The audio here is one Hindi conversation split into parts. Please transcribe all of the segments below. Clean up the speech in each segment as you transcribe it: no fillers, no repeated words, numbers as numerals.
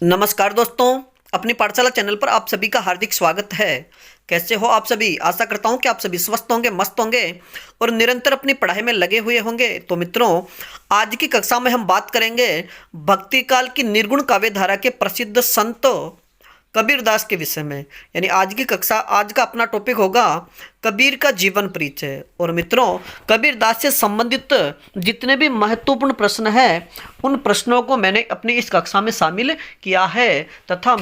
नमस्कार दोस्तों, अपनी पाठशाला चैनल पर आप सभी का हार्दिक स्वागत है। कैसे हो आप सभी? आशा करता हूं कि आप सभी स्वस्थ होंगे, मस्त होंगे और निरंतर अपनी पढ़ाई में लगे हुए होंगे। तो मित्रों, आज की कक्षा में हम बात करेंगे भक्ति काल की निर्गुण काव्य धारा के प्रसिद्ध संत कबीरदास के विषय में। यानी आज का अपना टॉपिक होगा कबीर का जीवन परिचय। और मित्रों, कबीरदास से संबंधित जितने भी महत्वपूर्ण प्रश्न हैं, उन प्रश्नों को मैंने अपनी इस कक्षा में शामिल किया है तथा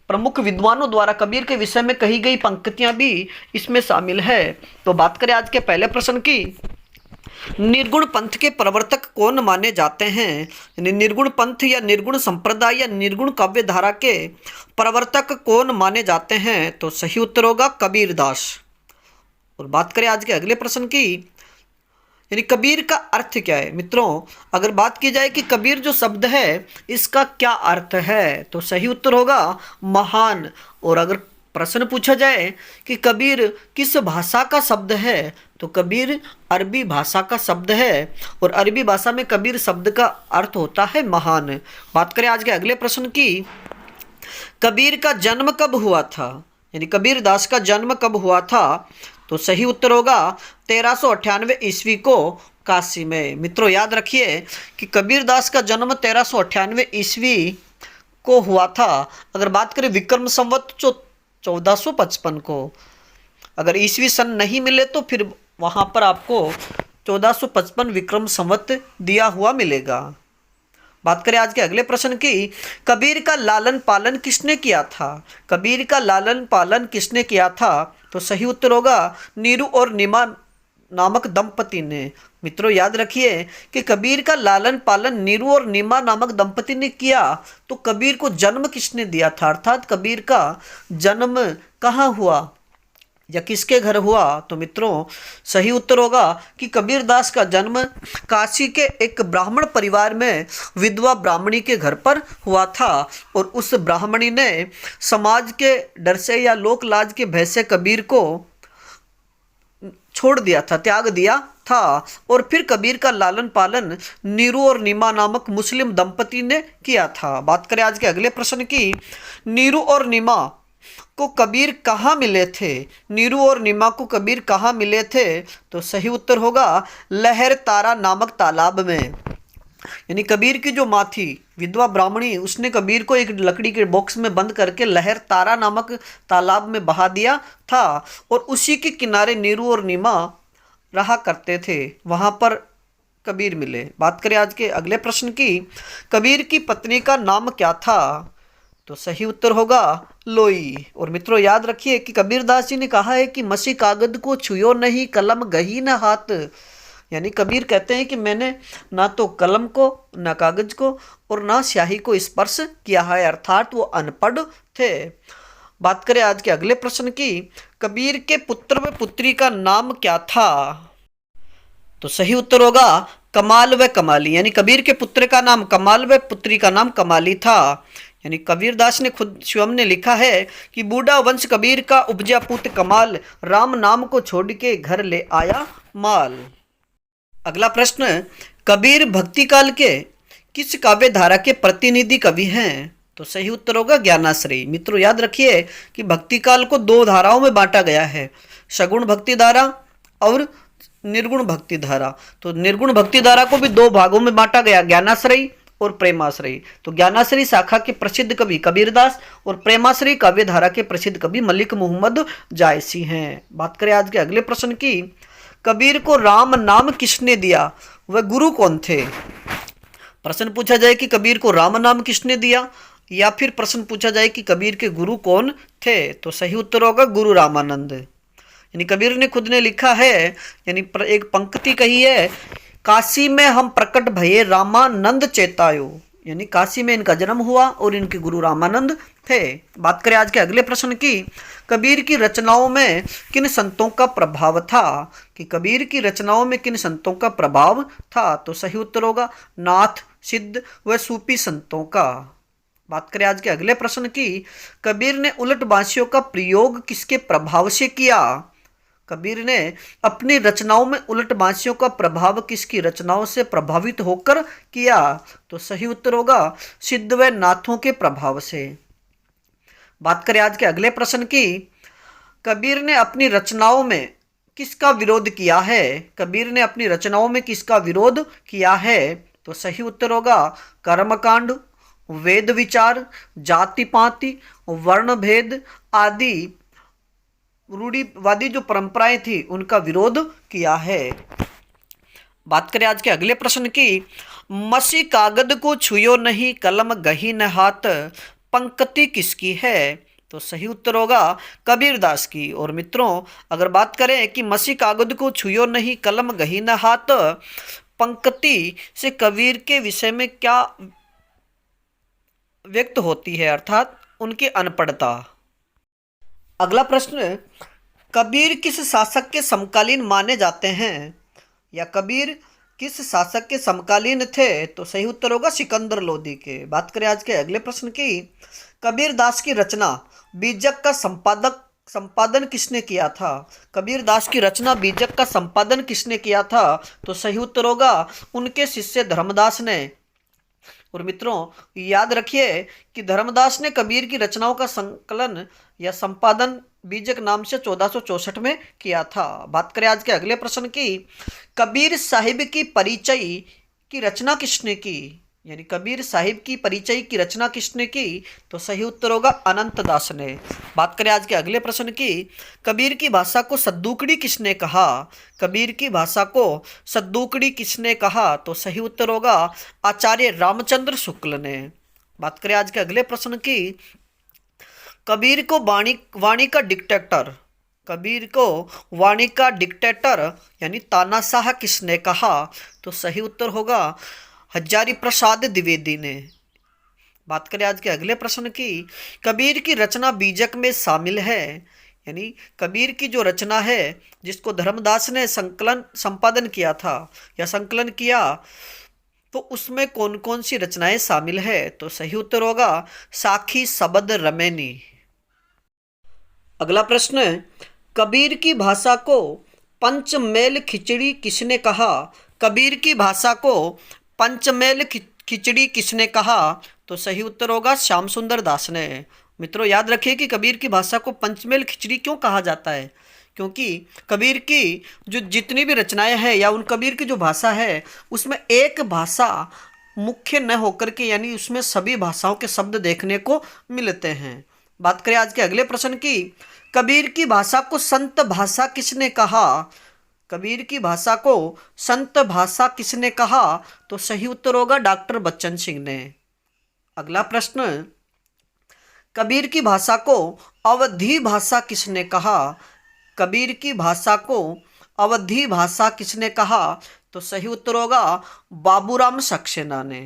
प्रमुख विद्वानों द्वारा कबीर के विषय में कही गई पंक्तियां भी इसमें शामिल है। तो बात करें आज के पहले प्रश्न की। निर्गुण पंथ के प्रवर्तक कौन माने जाते हैं? यानी निर्गुण पंथ या निर्गुण संप्रदाय या निर्गुण काव्य धारा के प्रवर्तक कौन माने जाते हैं? तो सही उत्तर होगा कबीरदास। और बात करें आज के अगले प्रश्न की, यानी कबीर का अर्थ क्या है? मित्रों, अगर बात की जाए कि कबीर जो शब्द है इसका क्या अर्थ है, तो सही उत्तर होगा महान। और अगर प्रश्न पूछा जाए कि कबीर किस भाषा का शब्द है, तो कबीर अरबी भाषा का शब्द है और अरबी भाषा में कबीर शब्द का अर्थ होता है महान। बात करें आज के अगले प्रश्न की, कबीर का जन्म कब हुआ था? यानी कबीर दास का जन्म कब हुआ था? तो सही उत्तर होगा 1398 ईस्वी को काशी में। मित्रों, याद रखिए कि कबीर दास का जन्म 1398 ईस्वी को हुआ था। अगर बात करें विक्रम संवत 1455 को, अगर ईस्वी सन नहीं मिले तो फिर वहाँ पर आपको 1455 विक्रम संवत दिया हुआ मिलेगा। बात करें आज के अगले प्रश्न की, कबीर का लालन पालन किसने किया था? कबीर का लालन पालन किसने किया था? तो सही उत्तर होगा नीरू और नीमा नामक दंपति ने। मित्रों, याद रखिए कि कबीर का लालन पालन नीरू और नीमा नामक दंपति ने किया। तो कबीर को जन्म किसने दिया था, अर्थात कबीर का जन्म कहाँ हुआ या किसके घर हुआ? तो मित्रों, सही उत्तर होगा कि कबीरदास का जन्म काशी के एक ब्राह्मण परिवार में विधवा ब्राह्मणी के घर पर हुआ था। और उस ब्राह्मणी ने समाज के डर से या लोक लाज के भय से कबीर को छोड़ दिया था, त्याग दिया था। और फिर कबीर का लालन पालन नीरू और नीमा नामक मुस्लिम दंपति ने किया था। बात करें आज के अगले प्रश्न की, नीरू और नीमा को कबीर कहाँ मिले थे? नीरू और नीमा को कबीर कहाँ मिले थे? तो सही उत्तर होगा लहर तारा नामक तालाब में। यानी कबीर की जो माँ थी विधवा ब्राह्मणी, उसने कबीर को एक लकड़ी के बॉक्स में बंद करके लहर तारा नामक तालाब में बहा दिया था और उसी के किनारे नीरू और नीमा रहा करते थे, वहाँ पर कबीर मिले। बात करें आज के अगले प्रश्न की, कबीर की पत्नी का नाम क्या था? तो सही उत्तर होगा लोई। और मित्रों, याद रखिए कि कबीरदास जी ने कहा है कि मसी कागज को छुयो नहीं, कलम गही न हाथ। यानी कबीर कहते हैं कि मैंने ना तो कलम को, ना कागज को और ना स्याही को स्पर्श किया है, अर्थात वो अनपढ़ थे। बात करें आज के अगले प्रश्न की, कबीर के पुत्र व पुत्री का नाम क्या था? तो सही उत्तर होगा कमाल व कमाली। यानी कबीर के पुत्र का नाम कमाल व पुत्री का नाम कमाली था। यानी कबीरदास ने खुद स्वयं ने लिखा है कि बूढ़ा वंश कबीर का उपजा पुत्र कमाल, राम नाम को छोड़ के घर ले आया माल। अगला प्रश्न, कबीर भक्ति काल के किस काव्य धारा के प्रतिनिधि कवि हैं? तो सही उत्तर होगा ज्ञानाश्रयी। मित्रों, याद रखिए कि भक्ति काल को दो धाराओं में बांटा गया है, सगुण भक्ति धारा और निर्गुण भक्ति धारा। तो निर्गुण भक्ति धारा को भी दो भागों में बांटा गया, ज्ञानाश्रयी और प्रेमाश्रयी। तो ज्ञानाश्रयी शाखा के प्रसिद्ध कवि कबीरदास और प्रेमाश्रयी काव्य धारा के प्रसिद्ध कवि मलिक मोहम्मद जायसी हैं। बात करें आज के अगले प्रश्न की, कबीर को राम नाम किसने दिया? वह गुरु कौन थे? प्रश्न पूछा जाए कि कबीर को राम नाम किसने दिया, या फिर प्रश्न पूछा जाए कि कबीर के गुरु कौन थे, तो सही उत्तर होगा गुरु रामानंद। यानी कबीर ने खुद ने लिखा है, यानी एक पंक्ति कही है, काशी में हम प्रकट भये रामानंद चेतायो। यानी काशी में इनका जन्म हुआ और इनके गुरु रामानंद थे। बात करें आज के अगले प्रश्न की, कबीर की रचनाओं में किन संतों का प्रभाव था? कि कबीर की रचनाओं में किन संतों का प्रभाव था? तो सही उत्तर होगा नाथ, सिद्ध व सूफी संतों का। बात करें आज के अगले प्रश्न की, कबीर ने उलट बांसियों का प्रयोग किसके प्रभाव से किया? कबीर ने अपनी रचनाओं में उलटबांसियों का प्रभाव किसकी रचनाओं से प्रभावित होकर किया? तो सही उत्तर होगा सिद्ध व नाथों के प्रभाव से। बात करें आज के अगले प्रश्न की, कबीर ने अपनी रचनाओं में किसका विरोध किया है? कबीर ने अपनी रचनाओं में किसका विरोध किया है? तो सही उत्तर होगा कर्मकांड, वेद विचार, जाति पाति, वर्ण भेद आदि रूढ़िवादी जो परंपराएं थी उनका विरोध किया है। बात करें आज के अगले प्रश्न की, मसी कागद को छुयो नहीं कलम गही न हाथ, पंक्ति किसकी है? तो सही उत्तर होगा कबीरदास की। और मित्रों अगर बात करें कि मसी कागद को छुयो नहीं कलम गही न हाथ, पंक्ति से कबीर के विषय में क्या व्यक्त होती है, अर्थात उनकी अनपढ़ता। अगला प्रश्न, कबीर किस शासक के समकालीन माने जाते हैं? या कबीर किस शासक के समकालीन थे? तो सही उत्तर होगा सिकंदर लोदी के। बात करें आज के अगले प्रश्न की, कबीर दास की रचना बीजक का संपादन किसने किया था? कबीर दास की रचना बीजक का संपादन किसने किया था? तो सही उत्तर होगा उनके शिष्य धर्मदास ने। और मित्रों याद रखिए कि धर्मदास ने कबीर की रचनाओं का संकलन या संपादन बीजक नाम से 1464 में किया था। बात करें आज के अगले प्रश्न की, कबीर साहिब की परिचय की रचना किसने की? यानी कबीर साहिब की परिचय की रचना किसने की? तो सही उत्तर होगा अनंत दास ने। बात करें आज के अगले प्रश्न की, कबीर की भाषा को सद्दूकड़ी किसने कहा? कबीर की भाषा को सद्दूकड़ी किसने कहा? तो सही उत्तर होगा आचार्य रामचंद्र शुक्ल ने। बात करें आज के अगले प्रश्न की, कबीर को वाणी का डिक्टेटर, कबीर को वाणी का डिक्टेटर यानी तानाशाह किसने कहा? तो सही उत्तर होगा हजारी प्रसाद द्विवेदी ने। बात करें आज के अगले प्रश्न की, कबीर की रचना बीजक में शामिल है, यानी कबीर की जो रचना है जिसको धर्मदास ने संपादन किया था या संकलन किया, तो उसमें कौन कौन सी रचनाएं शामिल है? तो सही उत्तर होगा साखी शबद रमैनी। अगला प्रश्न, कबीर की भाषा को पंचमेल खिचड़ी किसने कहा? कबीर की भाषा को पंचमेल खिचड़ी किसने कहा? तो सही उत्तर होगा श्याम सुंदर दास ने। मित्रों याद रखिए कि कबीर की भाषा को पंचमेल खिचड़ी क्यों कहा जाता है, क्योंकि कबीर की जो जितनी भी रचनाएं हैं या उन कबीर की जो भाषा है उसमें एक भाषा मुख्य न होकर के, यानी उसमें सभी भाषाओं के शब्द देखने को मिलते हैं। बात करें आज के अगले प्रश्न की, कबीर की भाषा को संत भाषा किसने कहा? कबीर की भाषा को संत भाषा किसने कहा? तो सही उत्तर होगा डॉक्टर बच्चन सिंह ने। अगला प्रश्न, कबीर की भाषा को अवधी भाषा किसने कहा? कबीर की भाषा को अवधी भाषा किसने कहा? तो सही उत्तर होगा बाबूराम सक्सेना ने।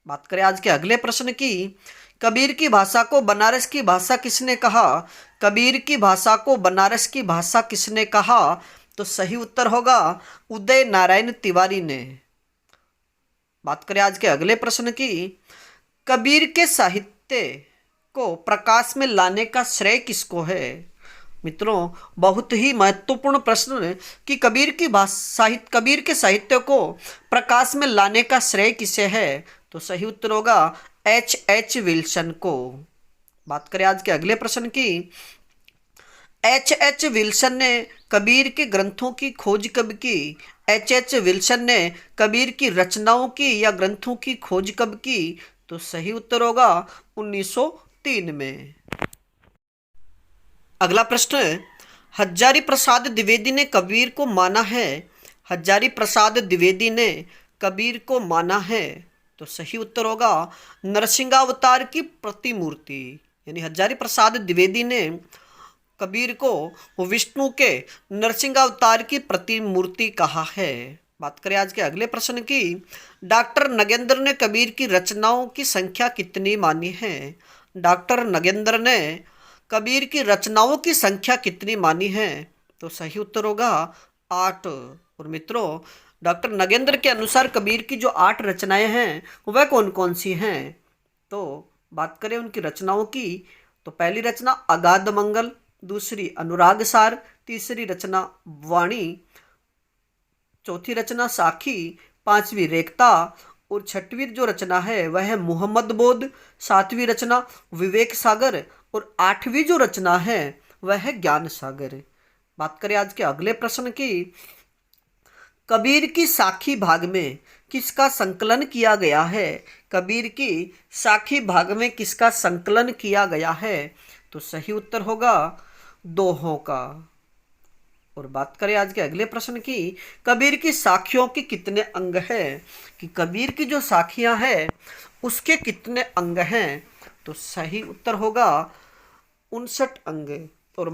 बात करें आज के अगले प्रश्न की, कबीर की भाषा को बनारस की भाषा किसने कहा? कबीर की भाषा को बनारस की भाषा किसने कहा? तो सही उत्तर होगा उदय नारायण तिवारी ने। बात करें आज के अगले प्रश्न की, कबीर के साहित्य को प्रकाश में लाने का श्रेय किसको है? मित्रों बहुत ही महत्वपूर्ण प्रश्न है कि कबीर के साहित्य को प्रकाश में लाने का श्रेय किसे है? तो सही उत्तर होगा H.H. विल्सन को। बात करें आज के अगले प्रश्न की, H.H. विल्सन ने कबीर के ग्रंथों की खोज कब की? H.H. विल्सन ने कबीर की रचनाओं की या ग्रंथों की खोज कब की? तो सही उत्तर होगा 1903 में। अगला प्रश्न है, हजारी प्रसाद द्विवेदी ने कबीर को माना है? हजारी प्रसाद द्विवेदी ने कबीर को माना है? तो सही उत्तर होगा नरसिंहावतार की प्रतिमूर्ति, यानी हजारी प्रसाद द्विवेदी ने कबीर को विष्णु के नरसिंहावतार की प्रतिमूर्ति कहा है। बात करें आज के अगले प्रश्न की, डॉक्टर नगेंद्र ने कबीर की रचनाओं की संख्या कितनी मानी है? डॉक्टर नगेंद्र ने कबीर की रचनाओं की संख्या कितनी मानी है? तो सही उत्तर होगा 8। और मित्रों डॉक्टर नगेंद्र के अनुसार कबीर की जो 8 रचनाएं हैं वह कौन कौन सी हैं? तो बात करें उनकी रचनाओं की, तो पहली रचना अगाध मंगल, दूसरी अनुराग सार, तीसरी रचना वाणी, चौथी रचना साखी, पांचवी रेखता और छठवीं जो रचना है वह है मोहम्मद बोध, सातवीं रचना विवेक सागर और आठवीं जो रचना है वह है ज्ञान सागर। बात करें आज के अगले प्रश्न की, कबीर की साखी भाग में किसका संकलन किया गया है? कबीर की साखी भाग में किसका संकलन किया गया है? तो सही उत्तर होगा दोहों का। और बात करें आज के अगले प्रश्न की, कबीर की साखियों के कितने अंग हैं? कि कबीर की जो साखियां हैं उसके कितने अंग हैं? तो सही उत्तर होगा 59 अंग। और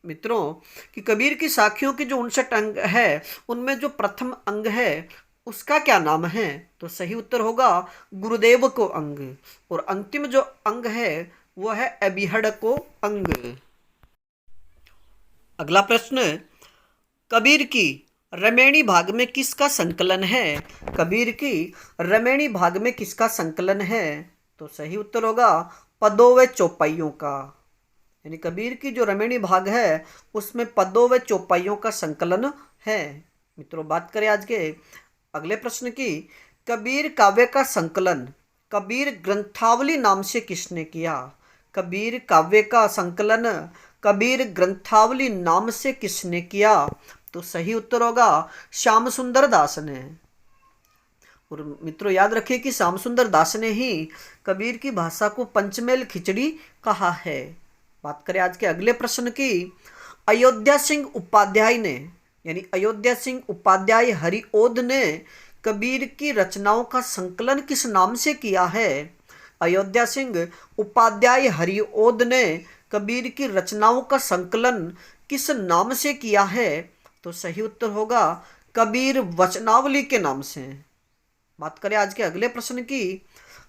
मित्रों कि कबीर की साखियों के जो 59 अंग है उनमें जो प्रथम अंग है उसका क्या नाम है? तो सही उत्तर होगा गुरुदेव को अंग। और अंतिम जो अंग है वह है अबिहड़ को अंग। अगला प्रश्न, कबीर की रमैणी भाग में किसका संकलन है? कबीर की रमैणी भाग में किसका संकलन है? तो सही उत्तर होगा पदों व चौपाइयों का। यानी कबीर की जो रमैणी भाग है उसमें पदों व चौपाइयों का संकलन है। मित्रों बात करें आज के अगले प्रश्न की, कबीर काव्य का संकलन कबीर ग्रंथावली नाम से किसने किया? कबीर काव्य का संकलन कबीर ग्रंथावली नाम से किसने किया? तो सही उत्तर होगा श्याम सुंदर दास ने। और मित्रों याद रखिए कि श्याम सुंदर दास ने ही कबीर की भाषा को पंचमेल खिचड़ी कहा है। बात करें आज के अगले प्रश्न की, अयोध्या सिंह उपाध्याय ने यानी अयोध्या सिंह उपाध्याय हरिओद ने कबीर की रचनाओं का संकलन किस नाम से किया है? अयोध्या सिंह उपाध्याय हरिओद ने कबीर की रचनाओं का संकलन किस नाम से किया है? तो सही उत्तर होगा कबीर वचनावली के नाम से। बात करें आज के अगले प्रश्न की,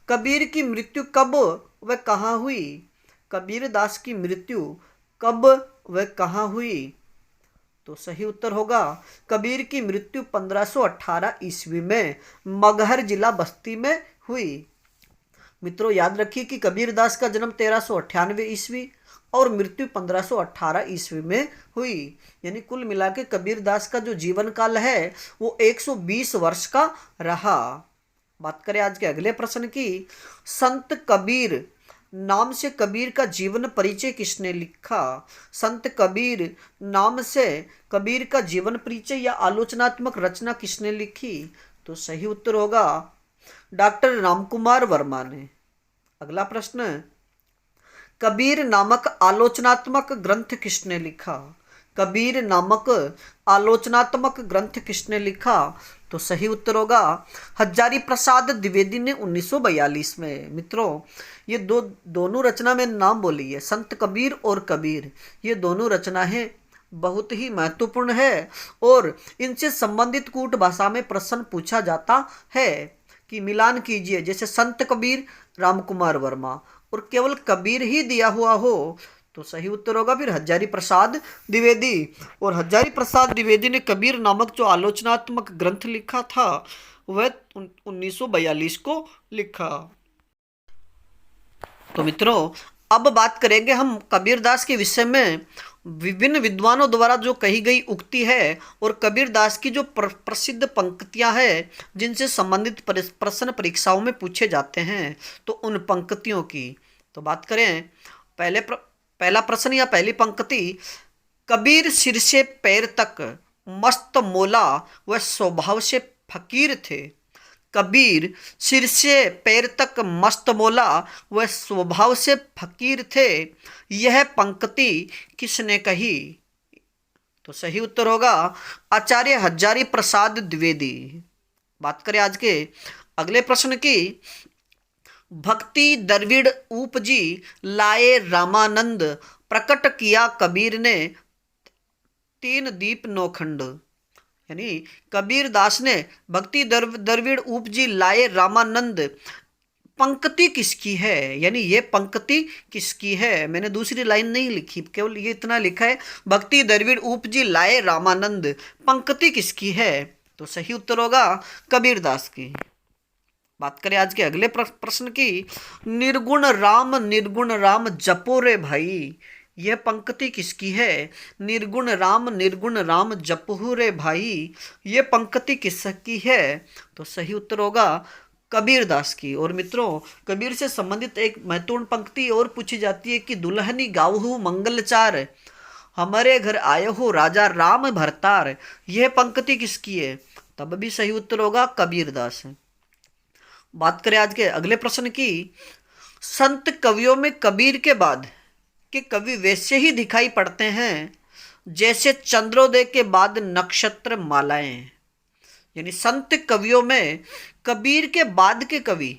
कबीर की मृत्यु कब व कहाँ हुई? कबीर दास की मृत्यु कब व कहाँ हुई? तो सही उत्तर होगा कबीर की मृत्यु 1518 ईस्वी में मगहर जिला बस्ती में हुई। मित्रों याद रखिए कि कबीर दास का जन्म 1398 ईस्वी और मृत्यु 1518 ईस्वी में हुई। यानी कुल मिला के कबीर दास का जो जीवन काल है वो 120 वर्ष का रहा। बात करें आज के अगले प्रश्न की, संत कबीर नाम से कबीर का जीवन परिचय किसने लिखा? संत कबीर नाम से कबीर का जीवन परिचय या आलोचनात्मक रचना किसने लिखी? तो सही उत्तर होगा डॉक्टर रामकुमार वर्मा ने। अगला प्रश्न, कबीर नामक आलोचनात्मक ग्रंथ किसने लिखा? कबीर नामक आलोचनात्मक ग्रंथ किसने लिखा? तो सही उत्तर होगा हजारी प्रसाद द्विवेदी ने 1942 में। मित्रों ये दोनों रचना में नाम बोली है, संत कबीर और कबीर, ये दोनों रचनाएं बहुत ही महत्वपूर्ण है और इनसे संबंधित कूट भाषा में प्रश्न पूछा जाता है कि मिलान कीजिए, जैसे संत कबीर रामकुमार वर्मा और केवल कबीर ही दिया हुआ हो तो सही उत्तर होगा फिर हजारी प्रसाद द्विवेदी। और हजारी प्रसाद द्विवेदी ने कबीर नामक जो आलोचनात्मक ग्रंथ लिखा था वह 1942 को लिखा। तो मित्रों अब बात करेंगे हम कबीर दास के विषय में विभिन्न विद्वानों द्वारा जो कही गई उक्ति है और कबीर दास की जो प्रसिद्ध पंक्तियां हैं जिनसे संबंधित प्रश्न परीक्षाओं में पूछे जाते हैं, तो उन पंक्तियों की तो बात करें। पहला प्रश्न या पहली पंक्ति, कबीर सिर से पैर तक मस्त मौला व स्वभाव से फकीर थे। कबीर सिर से पैर तक मस्त मौला व स्वभाव से फकीर थे, यह पंक्ति किसने कही? तो सही उत्तर होगा आचार्य हजारी प्रसाद द्विवेदी। बात करें आज के अगले प्रश्न की, भक्ति द्रविड़ उपजी लाए रामानंद, प्रकट किया कबीर ने 3 दीप नौखंड। यानी कबीर दास ने भक्ति द्रविड़ उपजी लाए रामानंद पंक्ति किसकी है? यानी ये पंक्ति किसकी है? मैंने दूसरी लाइन नहीं लिखी, केवल ये इतना लिखा है भक्ति द्रविड़ उपजी लाए रामानंद, पंक्ति किसकी है? तो सही उत्तर होगा कबीर दास की। बात करें आज के अगले प्रश्न की, निर्गुण राम जपो रे भाई, यह पंक्ति किसकी है? निर्गुण राम जपहु रे भाई, ये पंक्ति किसकी है? तो सही उत्तर होगा कबीर दास की। और मित्रों, कबीर से संबंधित एक महत्वपूर्ण पंक्ति और पूछी जाती है कि दुल्हनी गावहु मंगलचार, हमारे घर आए हो राजा राम भरतार, यह पंक्ति किसकी है? तब भी सही उत्तर होगा कबीर दास। बात करें आज के अगले प्रश्न की। संत कवियों में कबीर के बाद के कवि वैसे ही दिखाई पड़ते हैं जैसे चंद्रोदय के बाद नक्षत्र मालाएं। यानी संत कवियों में कबीर के बाद के कवि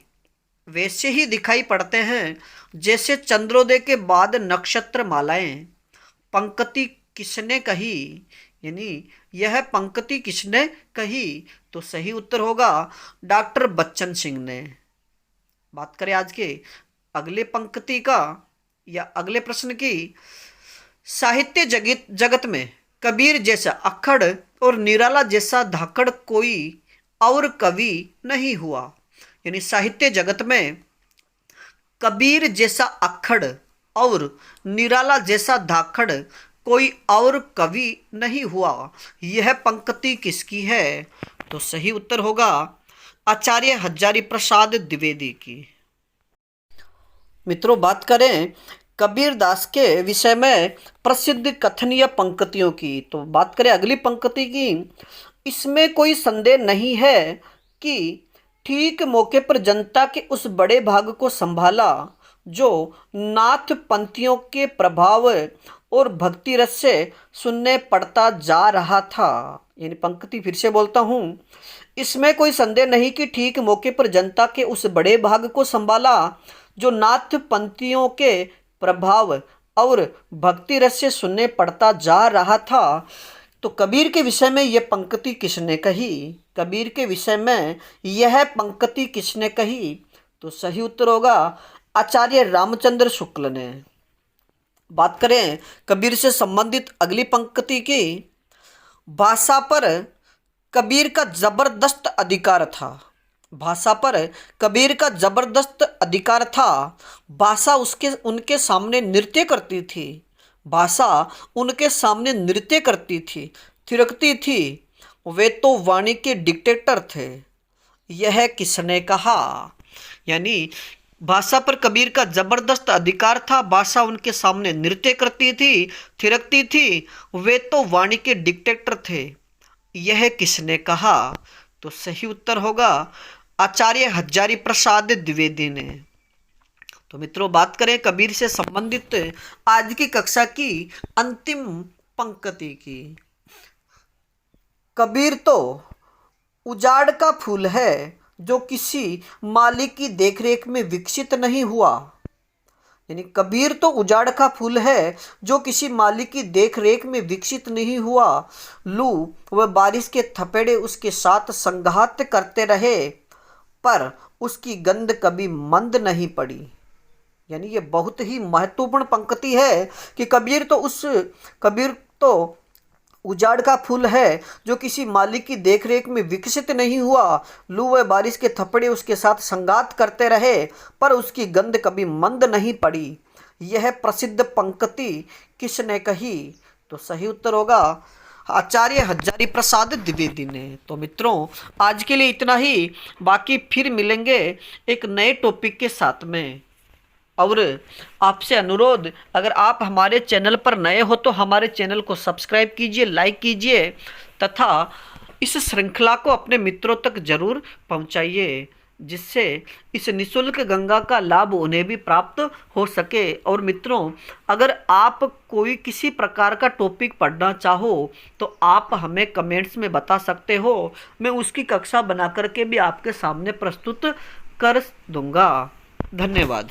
वैसे ही दिखाई पड़ते हैं जैसे चंद्रोदय के बाद नक्षत्र मालाएं। पंक्ति किसने कही? यानी यह पंक्ति किसने कही? तो सही उत्तर होगा डॉक्टर बच्चन सिंह ने। बात करें आज के अगले पंक्ति का या अगले प्रश्न की। साहित्य जगत में कबीर जैसा अक्खड़ और निराला जैसा धाकड़ कोई और कवि नहीं हुआ। यानी साहित्य जगत में कबीर जैसा अक्खड़ और निराला जैसा धाकड़ कोई और कवि नहीं हुआ। यह पंक्ति किसकी है? तो सही उत्तर होगा आचार्य हजारी प्रसाद द्विवेदी की। मित्रों, बात करें कबीर दास के विषय में प्रसिद्ध कथनीय पंक्तियों की, तो बात करें अगली पंक्ति की। इसमें कोई संदेह नहीं है कि ठीक मौके पर जनता के उस बड़े भाग को संभाला जो नाथ पंथियों के प्रभाव और भक्ति रस से सुनने पड़ता जा रहा था। यानी पंक्ति फिर से बोलता हूँ। इसमें कोई संदेह नहीं कि ठीक मौके पर जनता के उस बड़े भाग को संभाला जो नाथ पंथियों के प्रभाव और भक्ति रस से सुनने पड़ता जा रहा था। तो कबीर के विषय में यह पंक्ति किसने कही? कबीर के विषय में यह पंक्ति किसने कही? तो सही उत्तर होगा आचार्य रामचंद्र शुक्ल ने। बात करें कबीर से संबंधित अगली पंक्ति की। भाषा पर कबीर का जबरदस्त अधिकार था। भाषा पर कबीर का जबरदस्त अधिकार था। भाषा उनके सामने नृत्य करती थी। भाषा उनके सामने नृत्य करती थी, थिरकती थी। वे तो वाणी के डिक्टेटर थे। यह किसने कहा? यानी भाषा पर कबीर का जबरदस्त अधिकार था। भाषा उनके सामने नृत्य करती थी, थिरकती थी। वे तो वाणी के डिक्टेटर थे। यह किसने कहा? तो सही उत्तर होगा आचार्य हजारी प्रसाद द्विवेदी ने। तो मित्रों, बात करें कबीर से संबंधित आज की कक्षा की अंतिम पंक्ति की। कबीर तो उजाड़ का फूल है जो किसी माली की देखरेख में विकसित नहीं हुआ। यानी कबीर तो उजाड़ का फूल है जो किसी माली की देखरेख में विकसित नहीं हुआ। लू व बारिश के थपेड़े उसके साथ संघात करते रहे पर उसकी गंध कभी मंद नहीं पड़ी। यानी ये बहुत ही महत्वपूर्ण पंक्ति है कि कबीर तो उजाड़ का फूल है जो किसी माली की देखरेख में विकसित नहीं हुआ। लू व बारिश के थप्पड़े उसके साथ संगात करते रहे पर उसकी गंध कभी मंद नहीं पड़ी। यह प्रसिद्ध पंक्ति किसने कही? तो सही उत्तर होगा आचार्य हजारी प्रसाद द्विवेदी ने। तो मित्रों, आज के लिए इतना ही। बाकी फिर मिलेंगे एक नए टॉपिक के साथ में। और आपसे अनुरोध, अगर आप हमारे चैनल पर नए हो तो हमारे चैनल को सब्सक्राइब कीजिए, लाइक कीजिए तथा इस श्रृंखला को अपने मित्रों तक जरूर पहुंचाइए, जिससे इस निःशुल्क गंगा का लाभ उन्हें भी प्राप्त हो सके। और मित्रों, अगर आप कोई किसी प्रकार का टॉपिक पढ़ना चाहो तो आप हमें कमेंट्स में बता सकते हो। मैं उसकी कक्षा बना करके भी आपके सामने प्रस्तुत कर दूंगा। धन्यवाद।